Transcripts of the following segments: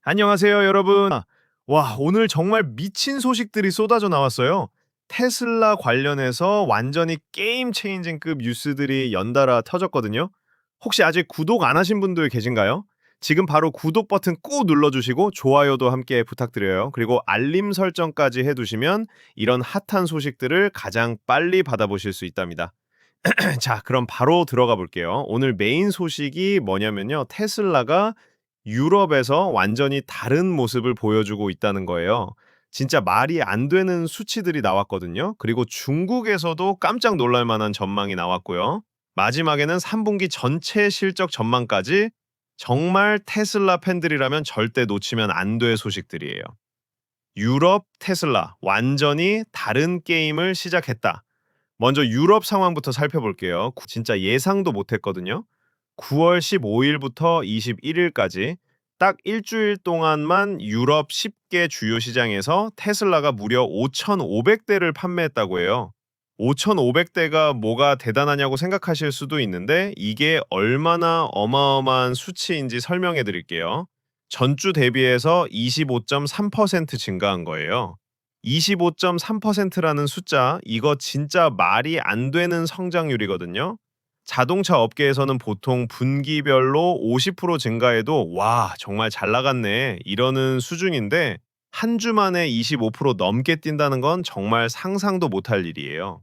안녕하세요, 여러분. 와, 오늘 정말 미친 소식들이 쏟아져 나왔어요. 테슬라 관련해서 완전히 게임 체인징급 뉴스들이 연달아 터졌거든요. 혹시 아직 구독 안 하신 분들 계신가요? 지금 바로 구독 버튼 꾹 눌러주시고 좋아요도 함께 부탁드려요. 그리고 알림 설정까지 해두시면 이런 핫한 소식들을 가장 빨리 받아보실 수 있답니다. 자, 그럼 바로 들어가 볼게요. 오늘 메인 소식이 뭐냐면요. 테슬라가 유럽에서 완전히 다른 모습을 보여주고 있다는 거예요. 진짜 말이 안 되는 수치들이 나왔거든요. 그리고 중국에서도 깜짝 놀랄 만한 전망이 나왔고요. 마지막에는 3분기 전체 실적 전망까지 정말 테슬라 팬들이라면 절대 놓치면 안 될 소식들이에요. 유럽 테슬라 완전히 다른 게임을 시작했다. 먼저 유럽 상황부터 살펴볼게요. 진짜 예상도 못했거든요. 9월 15일부터 21일까지 딱 일주일 동안만 유럽 10개 주요 시장에서 테슬라가 무려 5,500대를 판매했다고 해요. 5,500대가 뭐가 대단하냐고 생각하실 수도 있는데 이게 얼마나 어마어마한 수치인지 설명해 드릴게요. 전주 대비해서 25.3% 증가한 거예요. 25.3%라는 숫자, 이거 진짜 말이 안 되는 성장률이거든요. 자동차 업계에서는 보통 분기별로 50% 증가해도 와, 정말 잘 나갔네. 이러는 수준인데 한 주 만에 25% 넘게 뛴다는 건 정말 상상도 못할 일이에요.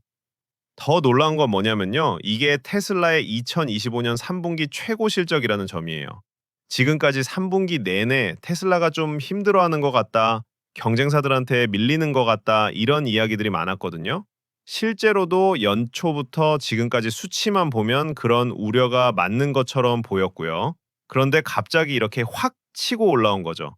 더 놀라운 건 뭐냐면요. 이게 테슬라의 2025년 3분기 최고 실적이라는 점이에요. 지금까지 3분기 내내 테슬라가 좀 힘들어하는 것 같다, 경쟁사들한테 밀리는 것 같다, 이런 이야기들이 많았거든요. 실제로도 연초부터 지금까지 수치만 보면 그런 우려가 맞는 것처럼 보였고요. 그런데 갑자기 이렇게 확 치고 올라온 거죠.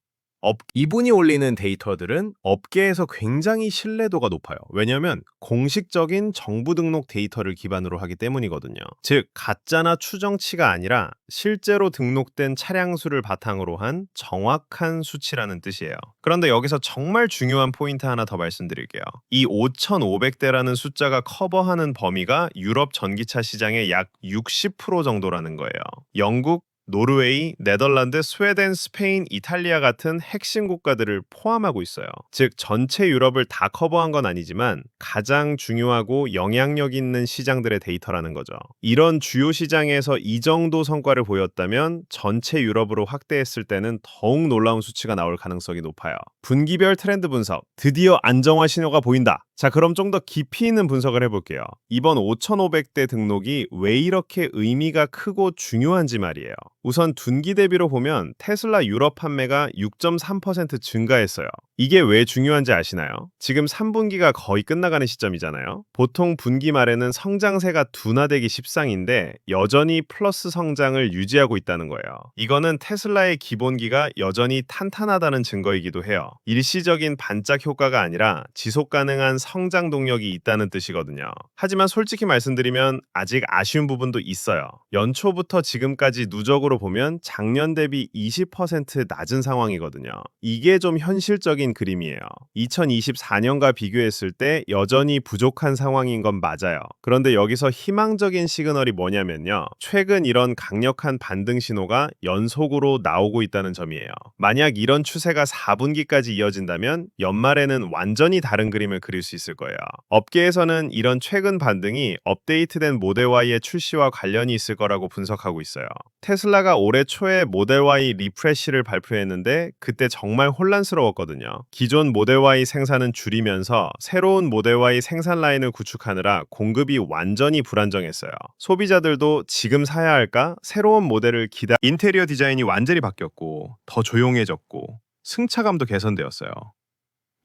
이분이 올리는 데이터들은 업계에서 굉장히 신뢰도가 높아요. 왜냐하면 공식적인 정부 등록 데이터를 기반으로 하기 때문이거든요. 즉, 가짜나 추정치가 아니라 실제로 등록된 차량 수를 바탕으로 한 정확한 수치라는 뜻이에요. 그런데 여기서 정말 중요한 포인트 하나 더 말씀드릴게요. 이 5,500대라는 숫자가 커버하는 범위가 유럽 전기차 시장의 약 60% 정도라는 거예요. 영국, 노르웨이, 네덜란드, 스웨덴, 스페인, 이탈리아 같은 핵심 국가들을 포함하고 있어요. 즉, 전체 유럽을 다 커버한 건 아니지만 가장 중요하고 영향력 있는 시장들의 데이터라는 거죠. 이런 주요 시장에서 이 정도 성과를 보였다면 전체 유럽으로 확대했을 때는 더욱 놀라운 수치가 나올 가능성이 높아요. 분기별 트렌드 분석, 드디어 안정화 신호가 보인다. 자, 그럼 좀 더 깊이 있는 분석을 해볼게요. 이번 5,500대 등록이 왜 이렇게 의미가 크고 중요한지 말이에요. 우선 둔기 대비로 보면 테슬라 유럽 판매가 6.3% 증가했어요. 이게 왜 중요한지 아시나요? 지금 3분기가 거의 끝나가는 시점이잖아요. 보통 분기 말에는 성장세가 둔화되기 십상인데 여전히 플러스 성장을 유지하고 있다는 거예요. 이거는 테슬라의 기본기가 여전히 탄탄하다는 증거이기도 해요. 일시적인 반짝 효과가 아니라 지속 가능한 성장 동력이 있다는 뜻이거든요. 하지만 솔직히 말씀드리면 아직 아쉬운 부분도 있어요. 연초부터 지금까지 누적으로 보면 작년 대비 20% 낮은 상황이거든요. 이게 좀 현실적인 그림이에요. 2024년과 비교했을 때 여전히 부족한 상황인 건 맞아요. 그런데 여기서 희망적인 시그널이 뭐냐면요. 최근 이런 강력한 반등 신호가 연속으로 나오고 있다는 점이에요. 만약 이런 추세가 4분기까지 이어진다면 연말에는 완전히 다른 그림을 그릴 수 있을 거예요. 업계에서는 이런 최근 반등이 업데이트된 모델 Y의 출시와 관련이 있을 거라고 분석하고 있어요. 테슬라가 올해 초에 모델 Y 리프레시를 발표했는데 그때 정말 혼란스러웠거든요. 기존 모델 Y 생산은 줄이면서 새로운 모델 Y 생산 라인을 구축하느라 공급이 완전히 불안정했어요. 소비자들도 지금 사야 할까? 새로운 모델을 인테리어 디자인이 완전히 바뀌었고 더 조용해졌고 승차감도 개선되었어요.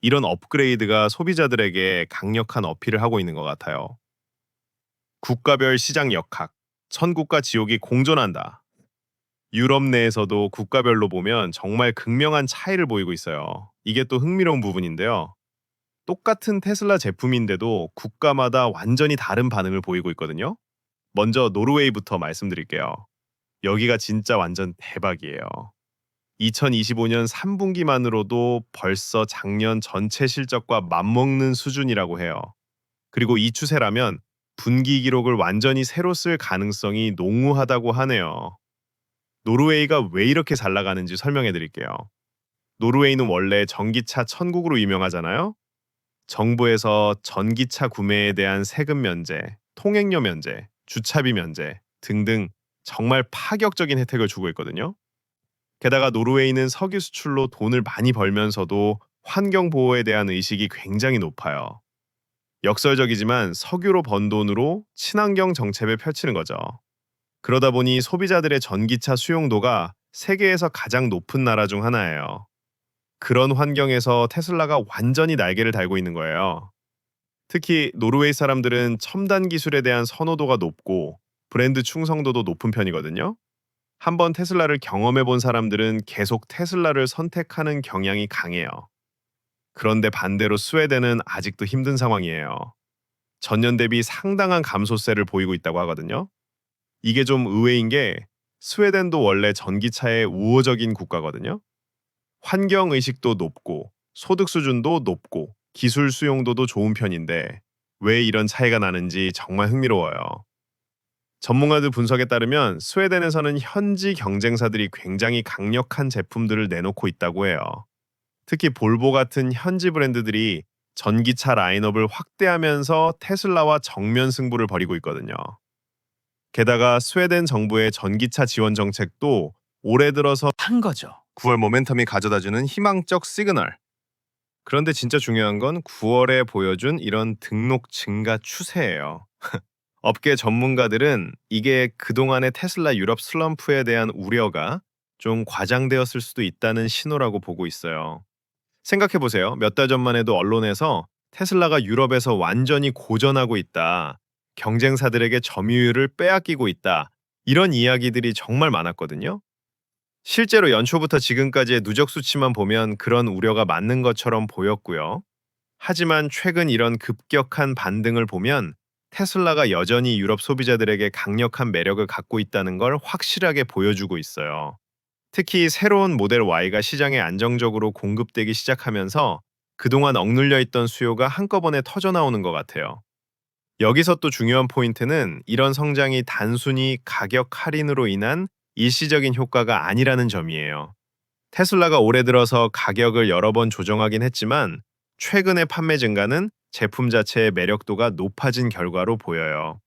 이런 업그레이드가 소비자들에게 강력한 어필을 하고 있는 것 같아요. 국가별 시장 역학, 천국과 지옥이 공존한다. 유럽 내에서도 국가별로 보면 정말 극명한 차이를 보이고 있어요. 이게 또 흥미로운 부분인데요. 똑같은 테슬라 제품인데도 국가마다 완전히 다른 반응을 보이고 있거든요. 먼저 노르웨이부터 말씀드릴게요. 여기가 진짜 완전 대박이에요. 2025년 3분기만으로도 벌써 작년 전체 실적과 맞먹는 수준이라고 해요. 그리고 이 추세라면 분기 기록을 완전히 새로 쓸 가능성이 농후하다고 하네요. 노르웨이가 왜 이렇게 잘 나가는지 설명해 드릴게요. 노르웨이는 원래 전기차 천국으로 유명하잖아요. 정부에서 전기차 구매에 대한 세금 면제, 통행료 면제, 주차비 면제 등등 정말 파격적인 혜택을 주고 있거든요. 게다가 노르웨이는 석유 수출로 돈을 많이 벌면서도 환경 보호에 대한 의식이 굉장히 높아요. 역설적이지만 석유로 번 돈으로 친환경 정책을 펼치는 거죠. 그러다 보니 소비자들의 전기차 수용도가 세계에서 가장 높은 나라 중 하나예요. 그런 환경에서 테슬라가 완전히 날개를 달고 있는 거예요. 특히 노르웨이 사람들은 첨단 기술에 대한 선호도가 높고 브랜드 충성도도 높은 편이거든요. 한번 테슬라를 경험해 본 사람들은 계속 테슬라를 선택하는 경향이 강해요. 그런데 반대로 스웨덴은 아직도 힘든 상황이에요. 전년 대비 상당한 감소세를 보이고 있다고 하거든요. 이게 좀 의외인 게 스웨덴도 원래 전기차에 우호적인 국가거든요. 환경 의식도 높고 소득 수준도 높고 기술 수용도도 좋은 편인데 왜 이런 차이가 나는지 정말 흥미로워요. 전문가들 분석에 따르면 스웨덴에서는 현지 경쟁사들이 굉장히 강력한 제품들을 내놓고 있다고 해요. 특히 볼보 같은 현지 브랜드들이 전기차 라인업을 확대하면서 테슬라와 정면 승부를 벌이고 있거든요. 게다가 스웨덴 정부의 전기차 지원 정책도 올해 들어서 한 거죠. 9월 모멘텀이 가져다주는 희망적 시그널. 그런데 진짜 중요한 건 9월에 보여준 이런 등록 증가 추세예요. 업계 전문가들은 이게 그동안의 테슬라 유럽 슬럼프에 대한 우려가 좀 과장되었을 수도 있다는 신호라고 보고 있어요. 생각해보세요. 몇 달 전만 해도 언론에서 테슬라가 유럽에서 완전히 고전하고 있다. 경쟁사들에게 점유율을 빼앗기고 있다. 이런 이야기들이 정말 많았거든요. 실제로 연초부터 지금까지의 누적 수치만 보면 그런 우려가 맞는 것처럼 보였고요. 하지만 최근 이런 급격한 반등을 보면 테슬라가 여전히 유럽 소비자들에게 강력한 매력을 갖고 있다는 걸 확실하게 보여주고 있어요. 특히 새로운 모델 Y가 시장에 안정적으로 공급되기 시작하면서 그동안 억눌려 있던 수요가 한꺼번에 터져나오는 것 같아요. 여기서 또 중요한 포인트는 이런 성장이 단순히 가격 할인으로 인한 일시적인 효과가 아니라는 점이에요. 테슬라가 올해 들어서 가격을 여러 번 조정하긴 했지만 최근의 판매 증가는 제품 자체의 매력도가 높아진 결과로 보여요.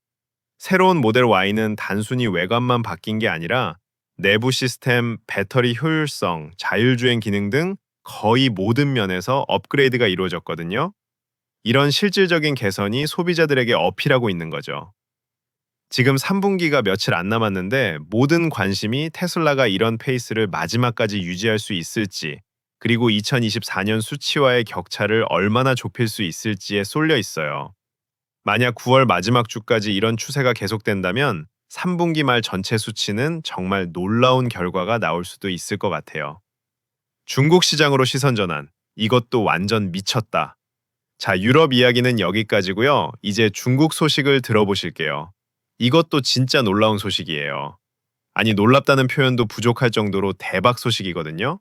새로운 모델 Y는 단순히 외관만 바뀐 게 아니라 내부 시스템, 배터리 효율성, 자율주행 기능 등 거의 모든 면에서 업그레이드가 이루어졌거든요. 이런 실질적인 개선이 소비자들에게 어필하고 있는 거죠. 지금 3분기가 며칠 안 남았는데 모든 관심이 테슬라가 이런 페이스를 마지막까지 유지할 수 있을지, 그리고 2024년 수치와의 격차를 얼마나 좁힐 수 있을지에 쏠려 있어요. 만약 9월 마지막 주까지 이런 추세가 계속된다면 3분기 말 전체 수치는 정말 놀라운 결과가 나올 수도 있을 것 같아요. 중국 시장으로 시선 전환. 이것도 완전 미쳤다. 자, 유럽 이야기는 여기까지고요. 이제 중국 소식을 들어보실게요. 이것도 진짜 놀라운 소식이에요. 아니, 놀랍다는 표현도 부족할 정도로 대박 소식이거든요.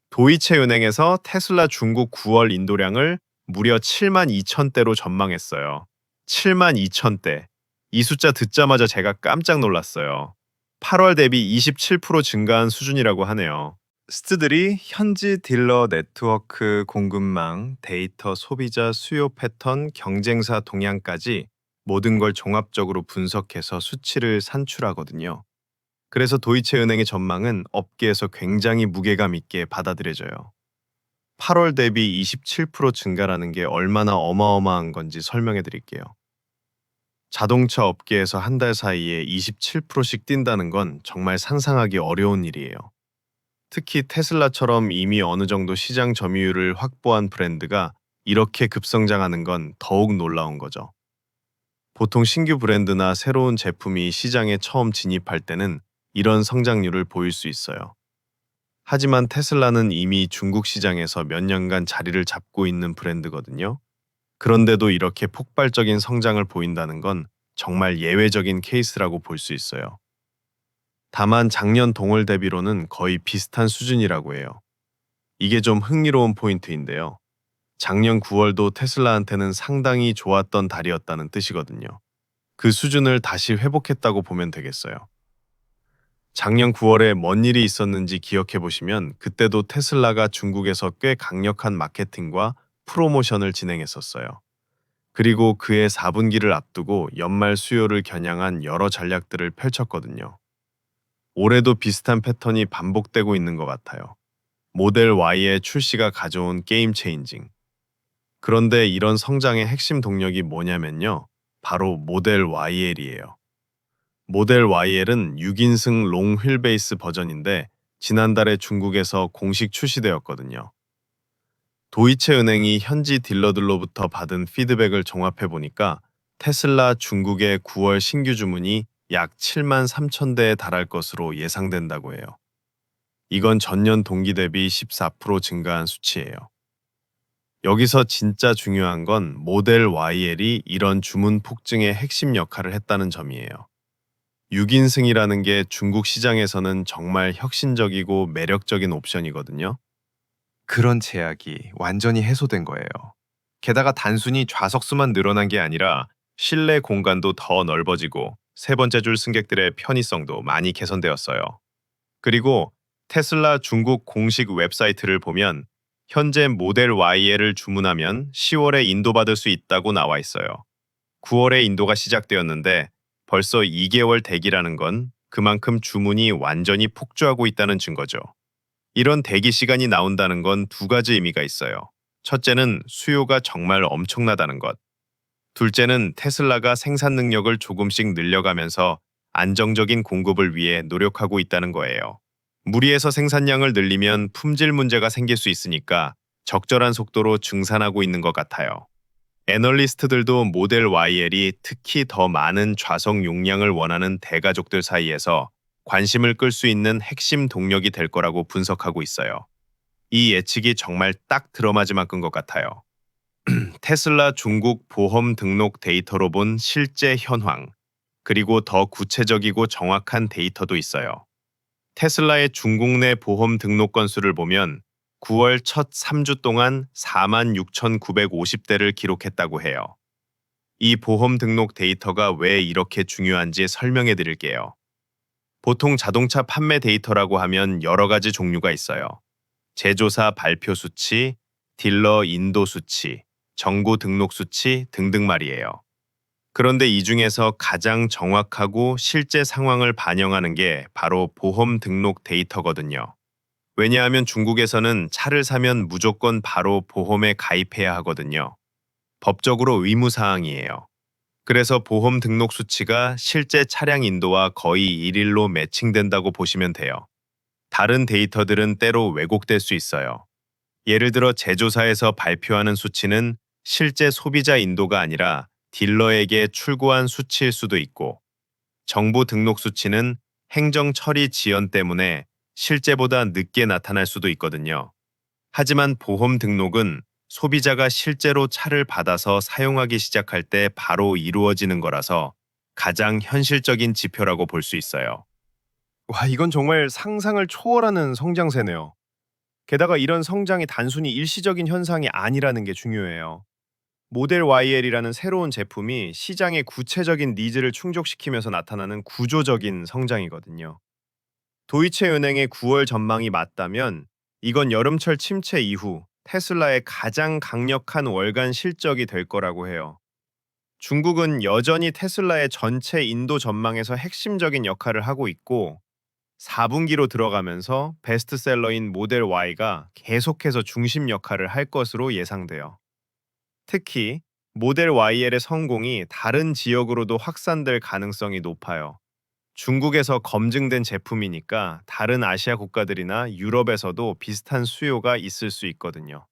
도이체은행에서 테슬라 중국 9월 인도량을 무려 7만 2천 대로 전망했어요. 7만 2천 대. 이 숫자 듣자마자 제가 깜짝 놀랐어요. 8월 대비 27% 증가한 수준이라고 하네요. 스트들이 현지 딜러 네트워크 공급망, 데이터 소비자 수요 패턴, 경쟁사 동향까지 모든 걸 종합적으로 분석해서 수치를 산출하거든요. 그래서 도이체은행의 전망은 업계에서 굉장히 무게감 있게 받아들여져요. 8월 대비 27% 증가라는 게 얼마나 어마어마한 건지 설명해 드릴게요. 자동차 업계에서 한 달 사이에 27%씩 뛴다는 건 정말 상상하기 어려운 일이에요. 특히 테슬라처럼 이미 어느 정도 시장 점유율을 확보한 브랜드가 이렇게 급성장하는 건 더욱 놀라운 거죠. 보통 신규 브랜드나 새로운 제품이 시장에 처음 진입할 때는 이런 성장률을 보일 수 있어요. 하지만 테슬라는 이미 중국 시장에서 몇 년간 자리를 잡고 있는 브랜드거든요. 그런데도 이렇게 폭발적인 성장을 보인다는 건 정말 예외적인 케이스라고 볼 수 있어요. 다만 작년 동월 대비로는 거의 비슷한 수준이라고 해요. 이게 좀 흥미로운 포인트인데요. 작년 9월도 테슬라한테는 상당히 좋았던 달이었다는 뜻이거든요. 그 수준을 다시 회복했다고 보면 되겠어요. 작년 9월에 뭔 일이 있었는지 기억해 보시면 그때도 테슬라가 중국에서 꽤 강력한 마케팅과 프로모션을 진행했었어요. 그리고 그해 4분기를 앞두고 연말 수요를 겨냥한 여러 전략들을 펼쳤거든요. 올해도 비슷한 패턴이 반복되고 있는 것 같아요. 모델 Y의 출시가 가져온 게임 체인징. 그런데 이런 성장의 핵심 동력이 뭐냐면요. 바로 모델 YL이에요. 모델 YL은 6인승 롱 휠베이스 버전인데 지난달에 중국에서 공식 출시되었거든요. 도이체은행이 현지 딜러들로부터 받은 피드백을 종합해 보니까 테슬라 중국의 9월 신규 주문이 약 7만 3천 대에 달할 것으로 예상된다고 해요. 이건 전년 동기 대비 14% 증가한 수치예요. 여기서 진짜 중요한 건 모델 YL이 이런 주문 폭증의 핵심 역할을 했다는 점이에요. 6인승이라는 게 중국 시장에서는 정말 혁신적이고 매력적인 옵션이거든요. 그런 제약이 완전히 해소된 거예요. 게다가 단순히 좌석수만 늘어난 게 아니라 실내 공간도 더 넓어지고 세 번째 줄 승객들의 편의성도 많이 개선되었어요. 그리고 테슬라 중국 공식 웹사이트를 보면 현재 모델 Y를 주문하면 10월에 인도받을 수 있다고 나와 있어요. 9월에 인도가 시작되었는데 벌써 2개월 대기라는 건 그만큼 주문이 완전히 폭주하고 있다는 증거죠. 이런 대기 시간이 나온다는 건 두 가지 의미가 있어요. 첫째는 수요가 정말 엄청나다는 것. 둘째는 테슬라가 생산 능력을 조금씩 늘려가면서 안정적인 공급을 위해 노력하고 있다는 거예요. 무리해서 생산량을 늘리면 품질 문제가 생길 수 있으니까 적절한 속도로 증산하고 있는 것 같아요. 애널리스트들도 모델 YL이 특히 더 많은 좌석 용량을 원하는 대가족들 사이에서 관심을 끌 수 있는 핵심 동력이 될 거라고 분석하고 있어요. 이 예측이 정말 딱 들어맞을 만큼 것 같아요. 테슬라 중국 보험 등록 데이터로 본 실제 현황, 그리고 더 구체적이고 정확한 데이터도 있어요. 테슬라의 중국 내 보험 등록 건수를 보면 9월 첫 3주 동안 46,950대를 기록했다고 해요. 이 보험 등록 데이터가 왜 이렇게 중요한지 설명해 드릴게요. 보통 자동차 판매 데이터라고 하면 여러 가지 종류가 있어요. 제조사 발표 수치, 딜러 인도 수치, 정보 등록 수치 등등 말이에요. 그런데 이 중에서 가장 정확하고 실제 상황을 반영하는 게 바로 보험 등록 데이터거든요. 왜냐하면 중국에서는 차를 사면 무조건 바로 보험에 가입해야 하거든요. 법적으로 의무사항이에요. 그래서 보험 등록 수치가 실제 차량 인도와 거의 일일로 매칭된다고 보시면 돼요. 다른 데이터들은 때로 왜곡될 수 있어요. 예를 들어 제조사에서 발표하는 수치는 실제 소비자 인도가 아니라 딜러에게 출고한 수치일 수도 있고, 정보 등록 수치는 행정 처리 지연 때문에 실제보다 늦게 나타날 수도 있거든요. 하지만 보험 등록은 소비자가 실제로 차를 받아서 사용하기 시작할 때 바로 이루어지는 거라서 가장 현실적인 지표라고 볼 수 있어요. 와, 이건 정말 상상을 초월하는 성장세네요. 게다가 이런 성장이 단순히 일시적인 현상이 아니라는 게 중요해요. 모델 YL이라는 새로운 제품이 시장의 구체적인 니즈를 충족시키면서 나타나는 구조적인 성장이거든요. 도이체은행의 9월 전망이 맞다면 이건 여름철 침체 이후 테슬라의 가장 강력한 월간 실적이 될 거라고 해요. 중국은 여전히 테슬라의 전체 인도 전망에서 핵심적인 역할을 하고 있고 4분기로 들어가면서 베스트셀러인 모델 Y가 계속해서 중심 역할을 할 것으로 예상돼요. 특히 모델 YL의 성공이 다른 지역으로도 확산될 가능성이 높아요. 중국에서 검증된 제품이니까 다른 아시아 국가들이나 유럽에서도 비슷한 수요가 있을 수 있거든요.